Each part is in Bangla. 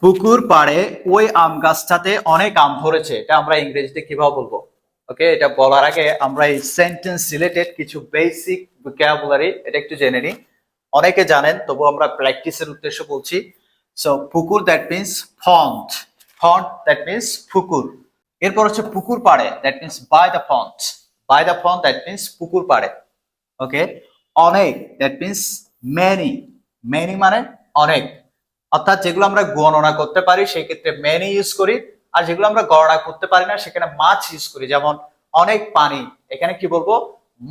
পুকুর পাড়ে ওই আম গাছটাতে অনেক আম ধরেছে, এটা আমরা ইংরেজিতে কিভাবে বলবো? ওকে, এটা বলার আগে আমরা এই সেন্টেন্স রিলেটেড কিছু বেসিক ভোকাবুলারি এটা একটু জেনে নিই। অনেকে জানেন, তবু আমরা প্র্যাকটিসের উদ্দেশ্যে বলছি। সো পুকুর that means pond, pond that means পুকুর। এরপর হচ্ছে পুকুর পাড়ে, that means by the pond, by the pond that means পুকুর পাড়ে। ওকে, অনেক দ্যাট মিনস মেনি, মেনি মানে অনেক। অর্থাৎ যেগুলো আমরা গণনা করতে পারি সেই ক্ষেত্রে মেনি ইউজ করি, আর যেগুলো আমরা গণনা করতে পারি না সেখানে মাছ ইউজ করি। যেমন অনেক পানি, এখানে কি বলবো?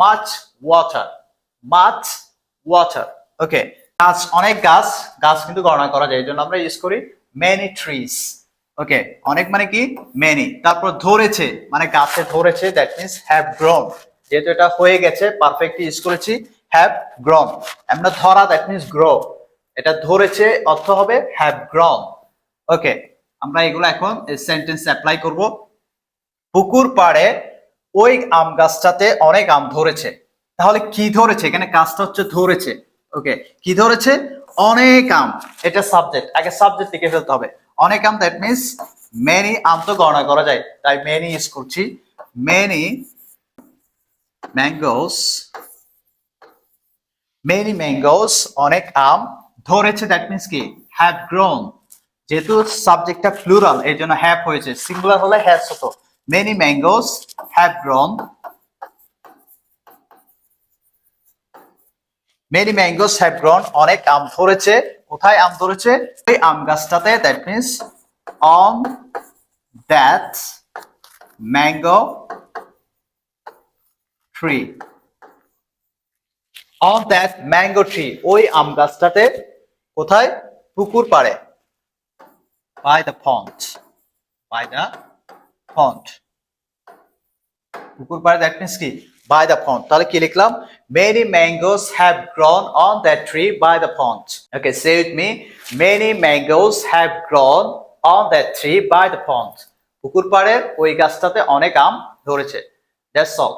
মাছ ওয়াটার, মাছ ওয়াটার। ওকে, গাছ, অনেক গাছ, গাছ কিন্তু গণনা করা যায়, এই জন্য আমরা ইউজ করি মেনি ট্রিজ। ওকে, অনেক মানে কি? মেনি। তারপর ধরেছে মানে গাছে ধরেছে, দ্যাট মিনস হ্যাভ গ্রোন। যেহেতু এটা হয়ে গেছে, পারফেক্ট ইউজ করেছি হ্যাভ গ্রোন। আমরা ধরা, দ্যাট মিনস গ্রো, এটা ধরেছে অর্থ হবে হ্যাভ গ্রন। ওকে, আমরা এগুলো এখন সেন্টেন্স অ্যাপ্লাই করব। পুকুর পাড়ে ওই আম গাছটাতে অনেক আম ধরেছে। তাহলে কি ধরেছে? এখানে কাজটা হচ্ছে ধরেছে। ওকে, কি ধরেছে? অনেক আম। এটা সাবজেক্ট, আগে সাবজেক্ট লিখে ফেলতে হবে। অনেক আম দ্যাট মিনস মেনি, আম তো গণনা করা যায় তাই মেনি ইউজ করছি। মেনি ম্যাঙ্গোস, মেনি ম্যাঙ্গোস, অনেক আম ধরেছে, দ্যাট মিনস কি? Have grown. যেহেতু সাবজেক্টটা প্লুরাল এই জন্য হ্যাভ হয়েছে, সিঙ্গুলার হলে হ্যাজ হতো। Many mangoes have grown, many mangoes have grown, অনেক আম ধরেছে। কোথায় আম ধরেছে? ওই আম গাছটাতে, that means on that mango tree, on that mango tree, ওই আম গাছটাতে। কোথায়? পুকুর পাড়ে, by the pond, by the pond. পুকুর পাড়ে দ্যাট মিনস কি? By the pond. তাহলে কি লিখলাম? Many mangoes have grown on that tree by the pond. Okay, say with me, many mangoes have grown on that tree by the pond. পুকুর পাড়ের ওই গাছটাতে অনেক আম ধরেছে। That's all.